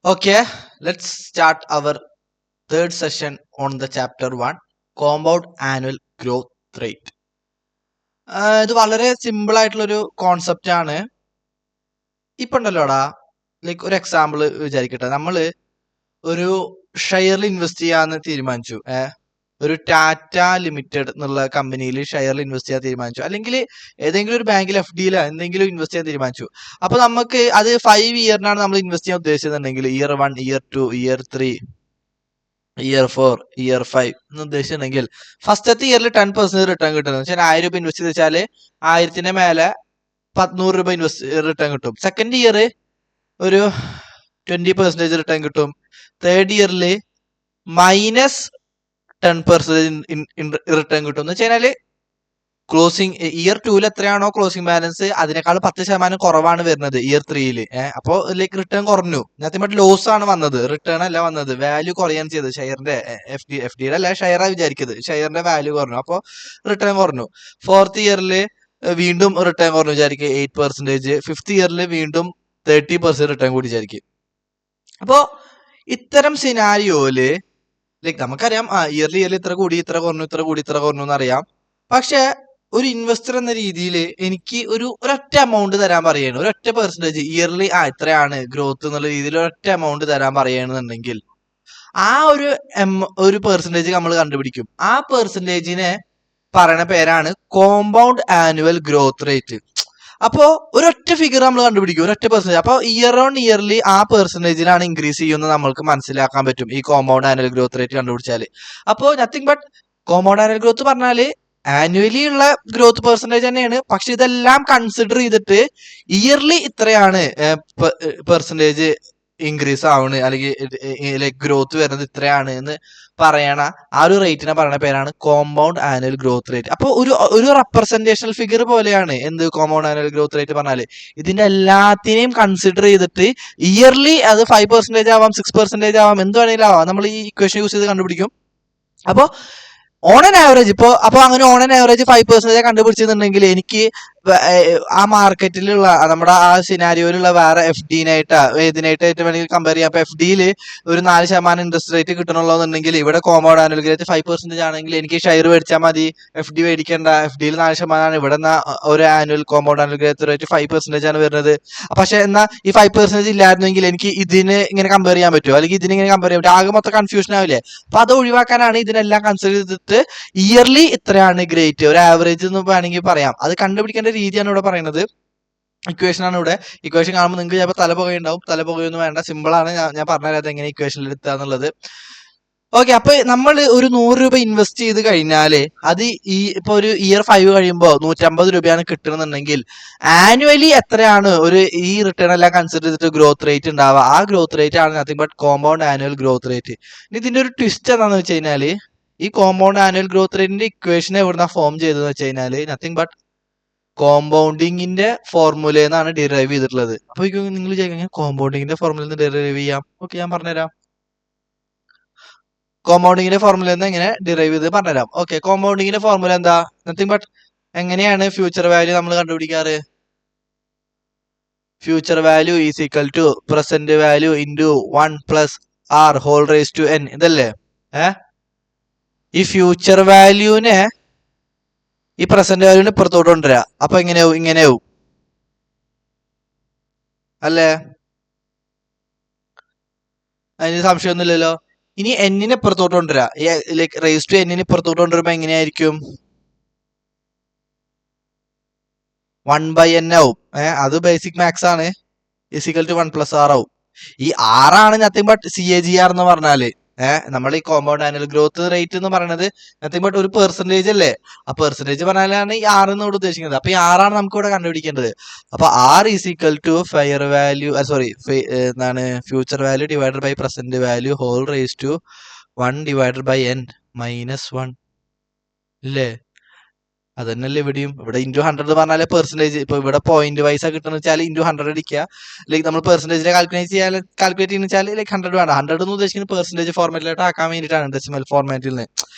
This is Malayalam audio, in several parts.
Okay, let's start our third session on the chapter 1 compound annual growth rate. ഇത് വളരെ സിമ്പിൾ ആയിട്ടുള്ള ഒരു കോൺസെപ്റ്റ് ആണ്. ഇപ്പൊ ഉണ്ടല്ലോടാ, ലൈക്ക് ഒരു എക്സാമ്പിൾ വിചാരിക്കട്ടെ, നമ്മള് ഒരു ഷെയറിൽ ഇൻവെസ്റ്റ് ചെയ്യാന്ന് തീരുമാനിച്ചു. ഒരു ടാറ്റ ലിമിറ്റഡ് എന്നുള്ള കമ്പനിയിൽ ഷെയറിൽ ഇൻവെസ്റ്റ് ചെയ്യാൻ തീരുമാനിച്ചു, അല്ലെങ്കിൽ ഏതെങ്കിലും ഒരു ബാങ്കിൽ FD എന്തെങ്കിലും ഇൻവെസ്റ്റ് ചെയ്യാൻ തീരുമാനിച്ചു. അപ്പൊ നമുക്ക് അത് 5 ഇയറിനാണ് നമ്മൾ ഇൻവെസ്റ്റ് ചെയ്യാൻ ഉദ്ദേശിച്ചിട്ടുണ്ടെങ്കിൽ year 1, year 2, year 3, year 4, year 5 എന്ന് ഉദ്ദേശിച്ചിട്ടുണ്ടെങ്കിൽ ഫസ്റ്റത്തെ ഇയറിൽ 10% റിട്ടേൺ കിട്ടുന്നത് വെച്ചാൽ 1000 രൂപ ഇൻവെസ്റ്റ് ചെയ്ത് വെച്ചാൽ 1000-ന്റെ മേലെ 100 രൂപ റിട്ടേൺ കിട്ടും. സെക്കൻഡ് ഇയർ ഒരു 20% റിട്ടേൺ കിട്ടും. തേർഡ് ഇയറിൽ -10% റിട്ടേൺ കിട്ടും. എന്ന് വെച്ചാൽ ക്ലോസിംഗ് ഇയർ 2 എത്രയാണോ ക്ലോസിംഗ് ബാലൻസ് അതിനേക്കാൾ 10% കുറവാണ് വരുന്നത് ഇയർ 3. അപ്പോൾ ലൈക്ക് റിട്ടേൺ കുറഞ്ഞു. ഇതിനകത്ത് ലോസ് ആണ് വന്നത്, റിട്ടേൺ അല്ല വന്നത്. വാല്യൂ കുറയാണ് ചെയ്തത് ഷെയറിന്റെ. FD അല്ല, ഷെയറാ വിചാരിക്കുന്നത്. ഷെയറിന്റെ വാല്യൂ കുറഞ്ഞു, അപ്പോൾ റിട്ടേൺ കുറഞ്ഞു. ഫോർത്ത് ഇയറിൽ വീണ്ടും റിട്ടേൺ കുറഞ്ഞു വിചാരിക്കുക 8%. ഫിഫ്ത്ത് ഇയറിൽ വീണ്ടും 30% റിട്ടേൺ കൂടി വിചാരിക്കും. അപ്പോ ഇത്തരം സിനാരിയോയില് ലൈക്ക് നമുക്കറിയാം ഇയർലി ഇത്ര കൂടി ഇത്ര കുറഞ്ഞു എന്നറിയാം. പക്ഷെ ഒരു ഇൻവെസ്റ്റർ എന്ന രീതിയിൽ എനിക്ക് ഒരൊറ്റ എമൗണ്ട് തരാൻ പറയാണ്, ഒരൊറ്റ പെർസെന്റേജ് ഇയർലി ഇത്രയാണ് ഗ്രോത്ത് എന്നുള്ള രീതിയിൽ ഒരൊറ്റ എമൗണ്ട് തരാൻ പറയുകയാണെന്നുണ്ടെങ്കിൽ ആ ഒരു പെർസെന്റേജ് നമ്മൾ കണ്ടുപിടിക്കും. ആ പെർസെന്റേജിനെ പറയുന്ന പേരാണ് കോമ്പൗണ്ട് ആനുവൽ ഗ്രോത്ത് റേറ്റ്. അപ്പോ ഒരൊറ്റ ഫിഗർ നമ്മൾ കണ്ടുപിടിക്കും, ഒരൊറ്റ പെർസെന്റേജ്. അപ്പോൾ ഇയർ ഓൺ ഇയർലി ആ പെർസെന്റേജിലാണ് ഇൻക്രീസ് ചെയ്യുന്നത് നമ്മൾക്ക് മനസ്സിലാക്കാൻ പറ്റും ഈ കോമ്പൗണ്ട് ആനുവൽ ഗ്രോത്ത് റേറ്റ് കണ്ടുപിടിച്ചാൽ. അപ്പോൾ nothing but compound annual growth പറഞ്ഞാല് ആനുവലി ഉള്ള ഗ്രോത്ത് പെർസെന്റേജ് തന്നെയാണ്. പക്ഷെ ഇതെല്ലാം കൺസിഡർ ചെയ്തിട്ട് ഇയർലി ഇത്രയാണ് പെർസെന്റേജ് ഇൻക്രീസ് ആവണ്, അല്ലെങ്കിൽ ലൈക്ക് ഗ്രോത്ത് വരുന്നത് ഇത്രയാണ് എന്ന് പറയണ ആ ഒരു റേറ്റിനെ പറയുന്ന പേരാണ് കോമ്പൗണ്ട് ആനുവൽ ഗ്രോത്ത് റേറ്റ്. അപ്പോൾ ഒരു റെപ്രസെന്റേഷണൽ ഫിഗർ പോലെയാണ് എന്ത് കോമ്പൗണ്ട് ആനുവൽ ഗ്രോത്ത് റേറ്റ് പറഞ്ഞാല്. ഇതിന്റെ എല്ലാത്തിനെയും കൺസിഡർ ചെയ്തിട്ട് ഇയർലി അത് 5% ആവാം, 6% ആവാം, എന്ത് വേണമെങ്കിലും ആവാം. നമ്മൾ ഈ ഇക്വേഷൻ യൂസ് ചെയ്ത് കണ്ടുപിടിക്കും. അപ്പോൾ ഓൺ ആൻ ആവറേജ് അങ്ങനെ ഓൺ ആൻ ആവറേജ് 5% കണ്ടുപിടിച്ചിട്ടുണ്ടെങ്കിൽ എനിക്ക് ആ മാർക്കറ്റിലുള്ള നമ്മുടെ ആ സിനാരിയോയിലുള്ള വേറെ ഏതിനായിട്ട് വേണമെങ്കിൽ കമ്പയർ ചെയ്യാം. അപ്പൊ FDയിൽ ഒരു 4% ഇൻട്രസ്റ്റ് റേറ്റ് കിട്ടണുള്ളതെന്നുണ്ടെങ്കിൽ ഇവിടെ കോമ്പൗണ്ട് ആനുവൽ ഗ്രോത്ത് 5% ആണെങ്കിൽ എനിക്ക് ഷെയർ മേടിച്ചാൽ മതി, FD മേടിക്കേണ്ട. FDയിൽ 4%, ഇവിടെ ഒരു annual compound annual growth rate 5% ആണ് വരുന്നത്. പക്ഷെ എന്നാൽ ഈ 5% ഇല്ലായിരുന്നെങ്കിൽ എനിക്ക് ഇതിന് ഇങ്ങനെ കമ്പയർ ചെയ്യാൻ പറ്റുമോ, അല്ലെങ്കിൽ ഇതിനിങ്ങനെ കമ്പയർ ചെയ്യാൻ പറ്റും? ആകെ മൊത്തം കൺഫ്യൂഷൻ ആവില്ലേ? അപ്പൊ അത് ഒഴിവാക്കാനാണ് ഇതിനെല്ലാം കൺസിഡർ ചെയ്തിട്ട് ഇയർലി ഇത്രയാണ് ഗ്രേറ്റ്, ഒരു ആവറേജ് എന്ന് വേണമെങ്കിൽ പറയാം. അത് കണ്ടുപിടിക്കേണ്ട രീതിയാണ് ഇവിടെ പറയുന്നത്. ഇക്വേഷൻ ആണ് ഇവിടെ. ഇക്വേഷൻ കാണുമ്പോൾ നിങ്ങൾക്ക് ചിലപ്പോൾ തലപുകയുണ്ടാവും. തലപുകയൊന്നും വേണ്ട, സിമ്പിൾ ആണ്. ഞാൻ പറഞ്ഞുതരാം എങ്ങനെ ഇക്വേഷനിൽ എടുത്തുക എന്നുള്ളത്. ഓക്കെ, അപ്പൊ നമ്മൾ ഒരു 100 രൂപ ഇൻവെസ്റ്റ് ചെയ്ത് കഴിഞ്ഞാല് അത് ഇപ്പൊ ഒരു ഇയർ 5 കഴിയുമ്പോൾ 150 രൂപയാണ് കിട്ടണമെന്നുണ്ടെങ്കിൽ ആനുവലി എത്രയാണ് ഈ റിട്ടേൺ എല്ലാം കൺസിഡർ ചെയ്തിട്ട് ഗ്രോത്ത് റേറ്റ് ഉണ്ടാവുക? ആ ഗ്രോത്ത് റേറ്റ് ആണ് nothing but compound annual growth rate. ഇനി ഇതിന്റെ ഒരു ട്വിസ്റ്റ് എന്താണെന്ന് വെച്ച് കഴിഞ്ഞാല് ഈ കോമ്പൗണ്ട് ആനുവൽ ഗ്രോത്ത് റേറ്റിന്റെ ഇക്വേഷൻ എവിടുന്ന ഫോം ചെയ്തതെന്ന് വെച്ച് കഴിഞ്ഞാല് നത്തിങ് ബട്ട് കോമ്പൗണ്ടിങ്ങിന്റെ ഫോർമുലന്നാണ് ഡിറൈവ് ചെയ്തിട്ടുള്ളത്. അപ്പൊ നിങ്ങൾ വിചാരിക്കും കോമ്പൗണ്ടിങ്ങിന്റെ ഫോർമുല ഡിറൈവ് ചെയ്യാം. ഓക്കെ, ഞാൻ പറഞ്ഞുതരാം. കോമ്പൗണ്ടിങ്ങിന്റെ ഫോർമുല എങ്ങനെ ഡിറൈവ് ചെയ്ത് പറഞ്ഞുതരാം. ഓക്കെ, കോമ്പൗണ്ടിങ്ങിന്റെ ഫോർമുല എന്താ? നത്തിങ് ബട്ട് എങ്ങനെയാണ് ഫ്യൂച്ചർ വാല്യൂ നമ്മൾ കണ്ടുപിടിക്കാറ്? Future value is equal to present value into 1 + r whole raise to n. ഇതല്ലേ? ഈ ഫ്യൂച്ചർ വാല്യൂനെ ഈ പ്രസന്റ് വാല്യൂന് ഇപ്പുറത്തോട്ട് കൊണ്ടുവരിക. അപ്പൊ ഇങ്ങനെയാവും അല്ലേ? അതിന് സംശയമൊന്നുമില്ലല്ലോ. ഇനി എന്നിനെ ഇപ്പുറത്തോട്ട് കൊണ്ടുവരിക, ലൈക്ക് റേസ് ടു എന്നിനെ ഇപ്പുറത്തോട്ട് കൊണ്ടുവരുമ്പോ എങ്ങനെയായിരിക്കും? 1/n ആവും. അത് ബേസിക് മാത്സ് ആണ്. ഈസ് ഈക്വൽ ടു 1 + r ആവും. ഈ r ആണ് നത്തിങ് ബട്ട് CAGR എന്ന് പറഞ്ഞാല്. നമ്മൾ ഈ കോമ്പൗണ്ട് ആനുവൽ ഗ്രോത്ത് റേറ്റ് എന്ന് പറയുന്നത് നത്തിങ് ബട്ട് ഒരു പെർസെന്റേജ് അല്ലേ? ആ പെർസെന്റേജ് പറഞ്ഞാലാണ് ഈ r എന്നോട് ഉദ്ദേശിക്കുന്നത്. അപ്പൊ ഈ r ആണ് നമുക്ക് ഇവിടെ കണ്ടുപിടിക്കേണ്ടത്. അപ്പൊ r is equal to future value divided by present value whole raise to 1/n - 1 ഇല്ലേ? അതന്നെയല്ലേ ഇവിടെയും. ഇവിടെ ഇൻറ്റു 100 പറഞ്ഞാല് പെർസെന്റേജ്. ഇപ്പൊ ഇവിടെ പോയിന്റ് വൈസ് കിട്ടുന്ന വെച്ചാൽ ഇൻറ്റു 100 അടിക്കുക. ലൈക്ക് നമ്മൾ പെർസെന്റേജിനെ കാൽക്കുലേറ്റ് ചെയ്യുന്ന വെച്ചാൽ ലൈക്ക് 100 വേണം. 100 എന്ന് ഉദ്ദേശിക്കുന്നത് പെർസെന്റേജ് ഫോർമാറ്റിലോട്ട് ആക്കാൻ വേണ്ടിയിട്ടാണ്, ഡെസിമൽ ഫോർമാറ്റിൽ നിന്ന്.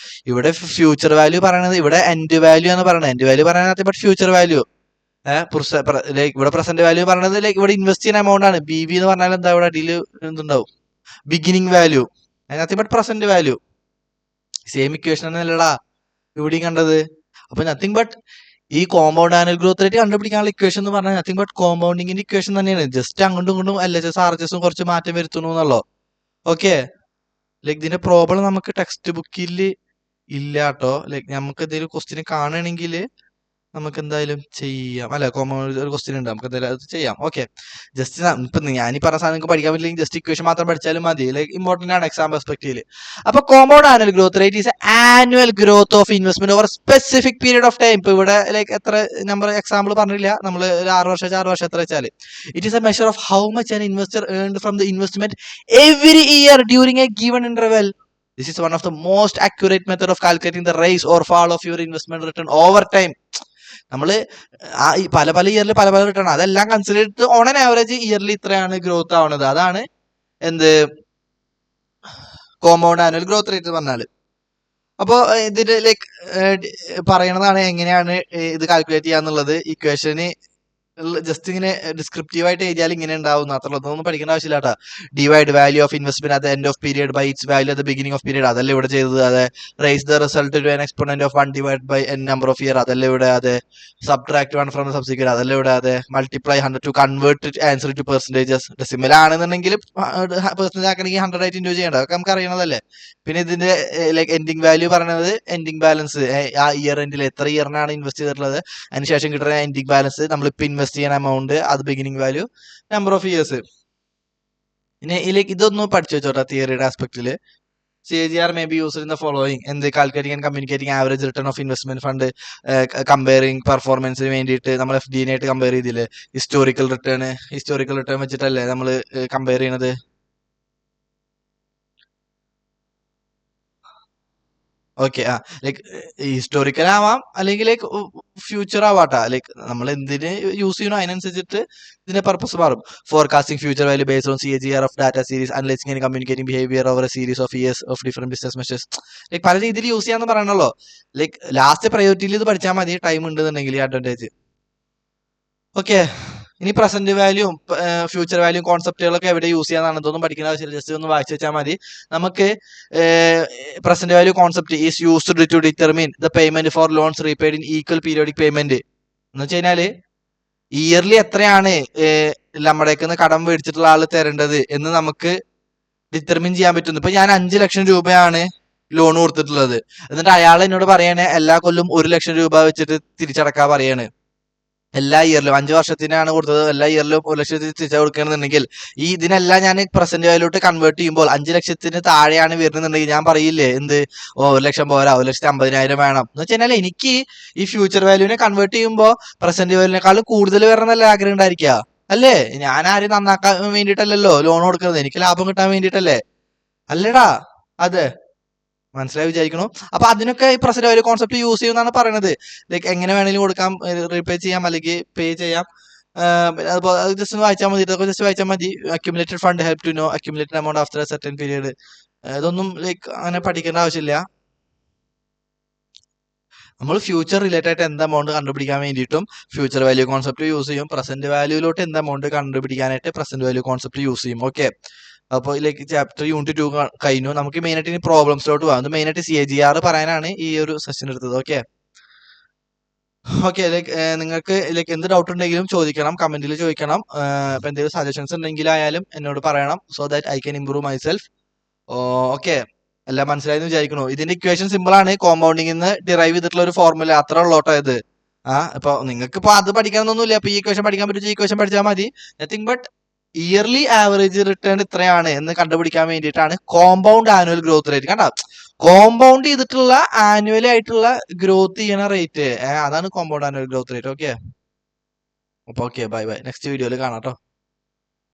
ഇവിടെ ഫ്യൂച്ചർ വാല്യൂ പറയണത് ഇവിടെ എൻഡ് വാല്യൂ ആണ് പറയുന്നത്. എൻഡ് വാല്യൂ പറയാനകത്ത് ബട്ട് ഫ്യൂച്ചർ വാല്യൂ ലൈക്ക് ഇവിടെ പ്രസന്റ് വാല്യൂ പറഞ്ഞത് ലൈക്ക് ഇവിടെ ഇൻവെസ്റ്റ് ചെയ്യുന്ന എമൗണ്ട് ആണ്. BV എന്ന് പറഞ്ഞാൽ എന്താ ഇവിടെ അടിയിൽ എന്തുണ്ടാവും, beginning value, nothing but present value. Same equation തന്നെയല്ലടാ ഇവിടെയും കണ്ടത്. അപ്പൊ നത്തിങ് ബട്ട് ഈ കോമ്പൗണ്ട് ആനുവൽ ഗ്രോത്ത് റേറ്റ് കണ്ടുപിടിക്കാനുള്ള ഇക്വേഷൻ എന്ന് പറഞ്ഞാൽ നത്തിങ് ബട്ട് കോമ്പൗണ്ടിങ്ങിന്റെ ഇക്വേഷൻ തന്നെയാണ്. ജസ്റ്റ് അങ്ങോട്ടും ഇങ്ങോട്ടും LHS RHS കുറച്ച് മാറ്റം വരുത്തുന്നു എന്നുള്ളോ. ഓക്കെ, ലൈക്ക് ഇതിന്റെ പ്രോബ്ലം നമുക്ക് ടെക്സ്റ്റ് ബുക്കിൽ ഇല്ല കേട്ടോ. ലൈക്ക് നമുക്ക് എന്തെങ്കിലും ക്വസ്റ്റ്യൻ കാണുകയാണെങ്കിൽ നമുക്ക് എന്തായാലും ചെയ്യാം. അല്ല, കോമൺ ഒരു ക്വസ്റ്റ്യൻ ഉണ്ട്, നമുക്ക് എന്തായാലും അത് ചെയ്യാം. ഓക്കെ, ജസ്റ്റ് ഇപ്പൊ ഞാനീ പറഞ്ഞ സാധനം നിങ്ങൾക്ക് പഠിക്കാൻ പറ്റില്ലെങ്കിൽ ജസ്റ്റ് ഇക്വേഷൻ മാത്രം പഠിച്ചാലും മതി. ലൈക്ക് ഇമ്പോർട്ടന്റ് ആണ് എക്സാം പെർസ്പെക്റ്റീവില്. അപ്പൊ compound annual growth rate is annual growth of investment over specific period of time. ഇപ്പൊ ഇവിടെ ലൈക്ക് എത്ര നമ്പർ എക്സാമ്പിൾ പറഞ്ഞില്ല, നമ്മൾ 6 വർഷം 6 വർഷം എത്ര വെച്ചാൽ it is A measure of how much an investor earned from the investment every year during A given interval. This is one of the most accurate method of calculating the rise or fall of your investment return over time. നമ്മള് പല പല ഇയറിൽ പല പല റിട്ടേൺ, അതെല്ലാം കൺസിഡർ ചെയ്തിട്ട് ഓൺ ആൻ ആവറേജ് ഇയർലി ഇത്രയാണ് ഗ്രോത്ത് ആവുന്നത്. അതാണ് എന്ത് കോമ്പൗണ്ട് ആനുവൽ ഗ്രോത്ത് റേറ്റ് പറഞ്ഞാല്. അപ്പോൾ ഇതിന്റെ ലൈക്ക് പറയണതാണ് എങ്ങനെയാണ് ഇത് കാൽക്കുലേറ്റ് ചെയ്യാന്നുള്ളത്. ഇക്വേഷന് ജസ്റ്റ് ഇങ്ങനെ ഡിസ്ക്രിപ്റ്റീവ് ആയിട്ട് എഴുതിയാൽ ഇങ്ങനെ ഉണ്ടാവും, അത്രയൊന്നും പഠിക്കേണ്ട ആവശ്യമില്ല കേട്ടോ. Divide value of investment at end of period by its value at the beginning of period, അതല്ല ഇവിടെ ചെയ്തത്. അതെ, raise the result to an exponent of 1 divide by n number of year, അതല്ല ഇവിടെ. അതെ, സബ്ട്രാക്ട് 1 ഫ്രം ദ സബ്സിക്വന്റ്, അതല്ല ഇവിടെ. അതെ, multiply 100 to convert answer to percentages. Decimal ആണെന്നുണ്ടെങ്കിൽ പെർസെന്റേജ് ആക്കണമെങ്കിൽ 100 ആയിട്ട് ഇൻഡ്യൂ ചെയ്യേണ്ട, അതൊക്കെ നമുക്ക് അറിയണതല്ലേ. പിന്നെ ഇതിന്റെ ലൈക്ക് എൻഡിങ് വാല്യൂ പറയുന്നത് എൻഡിങ് ബാലൻസ്, ആ ഇയർ എൻഡിൽ എത്ര ഇയറിനാണ് ഇൻവെസ്റ്റ് ചെയ്തിട്ടുള്ളത്, അതിനുശേഷം കിട്ടുന്ന എൻഡിങ് ബാലൻസ്, നമ്മളിപ്പോൾ ഇൻവെസ്റ്റ് ചെയ്യുന്ന എമൗണ്ട്, അത് beginning value, number of years. പിന്നെ ഇതിലേക്ക് ഇതൊന്നും പഠിച്ചു വെച്ചോട്ടെ തിയറിയുടെ ആസ്പെക്റ്റില്. CAGR may be used in the following: എന്ത് calculating and communicating average return of investment fund, comparing പെർഫോമൻസിന് വേണ്ടിയിട്ട് നമ്മൾ FD ആയിട്ട് കമ്പയർ ചെയ്തില്ലേ, ഹിസ്റ്റോറിക്കൽ റിട്ടേൺ വെച്ചിട്ടല്ലേ നമ്മൾ കമ്പയർ ചെയ്യണത്. ഓക്കെ, ലൈക്ക് ഹിസ്റ്റോറിക്കൽ ആവാം അല്ലെങ്കിൽ ലൈക്ക് ഫ്യൂച്ചർ ആവാട്ടാ. ലൈക്ക് നമ്മൾ എന്തിന് യൂസ് ചെയ്യണോ അതിനനുസരിച്ചിട്ട് ഇതിന്റെ പർപ്പസ് മാറും. Forecasting future value based on CAGR of data series, analysing and communicating behaviour over A series of years of different business measures. Like പല രീതിയിൽ യൂസ് ചെയ്യാന്ന് പറയണല്ലോ. ലൈക്ക് ലാസ്റ്റ് പ്രയോറിറ്റിയിൽ ഇത് പഠിച്ചാൽ മതി, ടൈം ഉണ്ടെന്നുണ്ടെങ്കിൽ അഡ്വാൻറ്റേജ്. ഓക്കെ, ഇനി പ്രസന്റ് വാല്യൂ ഫ്യൂച്ചർ വാല്യൂ കോൺസെപ്റ്റുകളൊക്കെ എവിടെ യൂസ് ചെയ്യാന്നാണ്, ഇതൊന്നും പഠിക്കുന്ന ആവശ്യമില്ല, ജസ്റ്റ് ഒന്ന് വായിച്ചു വെച്ചാൽ മതി. നമുക്ക് present value concept is used to determine the payment for loans repaid in equal periodic payment. എന്ന് വെച്ച് കഴിഞ്ഞാല് ഇയർലി എത്രയാണ് നമ്മുടേക്ക് കടം മേടിച്ചിട്ടുള്ള ആള് തരേണ്ടത് എന്ന് നമുക്ക് ഡിറ്റർമിൻ ചെയ്യാൻ പറ്റുന്നു. ഇപ്പൊ ഞാൻ 5 ലക്ഷം രൂപയാണ് ലോൺ കൊടുത്തിട്ടുള്ളത്, എന്നിട്ട് അയാൾ എന്നോട് പറയാണ് എല്ലാ കൊല്ലും 1 ലക്ഷം രൂപ വെച്ചിട്ട് തിരിച്ചടക്കാൻ പറയാണ്. എല്ലാ ഇയറിലും 5 വർഷത്തിനാണ് കൊടുത്തത്, എല്ലാ ഇയറിലും 1 ലക്ഷത്തിന് തിരിച്ചു കൊടുക്കണമെന്നുണ്ടെങ്കിൽ ഈ ഇതിനെല്ലാം ഞാൻ പ്രസന്റ് വാല്യൂട്ട് കൺവേർട്ട് ചെയ്യുമ്പോൾ 5 ലക്ഷത്തിന് താഴെയാണ് വരുന്നുണ്ടെങ്കിൽ ഞാൻ പറയില്ലേ എന്ത്, 1 ലക്ഷം പോരാ 1,50,000 വേണം എന്ന് വെച്ച് കഴിഞ്ഞാൽ എനിക്ക് ഈ ഫ്യൂച്ചർ വാല്യൂവിനെ കൺവേർട്ട് ചെയ്യുമ്പോൾ പ്രസന്റ് വാല്യൂവിനേക്കാളും കൂടുതൽ വരണമെന്നല്ല ആഗ്രഹം ഉണ്ടായിരിക്കുക. അല്ലേ, ഞാൻ ആരും നന്നാക്കാൻ വേണ്ടിയിട്ടല്ലല്ലോ ലോൺ കൊടുക്കുന്നത്, എനിക്ക് ലാഭം കിട്ടാൻ വേണ്ടിയിട്ടല്ലേ. അല്ലേടാ, അതെ, മനസ്സിലായി വിചാരിക്കണു. അപ്പൊ അതിനൊക്കെ ഈ പ്രസന്റ് വാല്യൂ കോൺസെപ്റ്റ് യൂസ് ചെയ്യുമെന്നാണ് പറയുന്നത്. ലൈക്ക് എങ്ങനെ വേണമെങ്കിലും കൊടുക്കാം, റീപേ ചെയ്യാം അല്ലെങ്കിൽ പേ ചെയ്യാം. അതുപോലെ ജസ്റ്റ് വായിച്ചാൽ മതി, ഇതൊക്കെ ജസ്റ്റ് വായിച്ചാൽ മതി. Accumulated fund help to know accumulated amount after a certain period. ഇതൊന്നും ലൈക്ക് അങ്ങനെ പഠിക്കേണ്ട ആവശ്യമില്ല. നമ്മൾ ഫ്യൂച്ചർ റിലേറ്റഡ് ആയിട്ട് എന്ത് എമൗണ്ട് കണ്ടുപിടിക്കാൻ വേണ്ടിയിട്ടും ഫ്യൂച്ചർ വാല്യൂ കോൺസെപ്റ്റ് യൂസ് ചെയ്യും. പ്രസന്റ് വാല്യൂയിലോട്ട് എന്ത് എമൗണ്ട് കണ്ടുപിടിക്കാനായിട്ട് പ്രസന്റ് വാല്യൂ കോൺസെപ്റ്റ് യൂസ് ചെയ്യും. ഓക്കെ, അപ്പോൾ ഇതിലേക്ക് ചാപ്റ്റർ യൂണിറ്റ് 2 കഴിഞ്ഞു. നമുക്ക് മെയിൻ ആയിട്ട് ഇനി പ്രോബ്ലംസിലോട്ട് പോകാം. അത് മെയിൻ ആയിട്ട് CAGR പറയാനാണ് ഈ ഒരു സെഷൻ എടുത്തത്. ഓക്കെ, ലൈക്ക് നിങ്ങൾക്ക് ലൈക്ക് എന്ത് ഡൗട്ട് ഉണ്ടെങ്കിലും ചോദിക്കണം, കമന്റിൽ ചോദിക്കണം. ഇപ്പൊ എന്തെങ്കിലും സജഷൻസ് ഉണ്ടെങ്കിലായാലും എന്നോട് പറയണം, so that I can improve myself. Okay, എല്ലാം മനസ്സിലായെന്ന് വിചാരിക്കണു. ഇതിന്റെ ഇക്വേഷൻ സിമ്പിൾ ആണ്, കോമ്പൗണ്ടിംഗ് നിന്ന് ഡിറൈവ് ചെയ്തിട്ടുള്ള ഒരു ഫോർമുല, അത്ര ഉള്ളോട്ടോ ഇത്. ഇപ്പൊ നിങ്ങൾക്ക് ഇപ്പൊ അത് പഠിക്കാനൊന്നുമില്ല, അപ്പൊ ഈ ഇക്വേഷൻ പഠിക്കാൻ പറ്റും, ഈ ഇക്വേഷൻ പഠിച്ചാൽ മതി. Nothing but yearly average return ഇത്രയാണ് എന്ന് കണ്ടുപിടിക്കാൻ വേണ്ടിയിട്ടാണ് കോമ്പൗണ്ട് ആനുവൽ ഗ്രോത്ത് റേറ്റ്. കണ്ടോ, കോമ്പൗണ്ട് ചെയ്തിട്ടുള്ള ആനുവലി ആയിട്ടുള്ള ഗ്രോത്ത് ചെയ്യണ റേറ്റ്, അതാണ് compound annual growth rate. Okay, അപ്പൊ ഓക്കെ, ബൈ ബൈ, നെക്സ്റ്റ് വീഡിയോയിൽ കാണാം കേട്ടോ.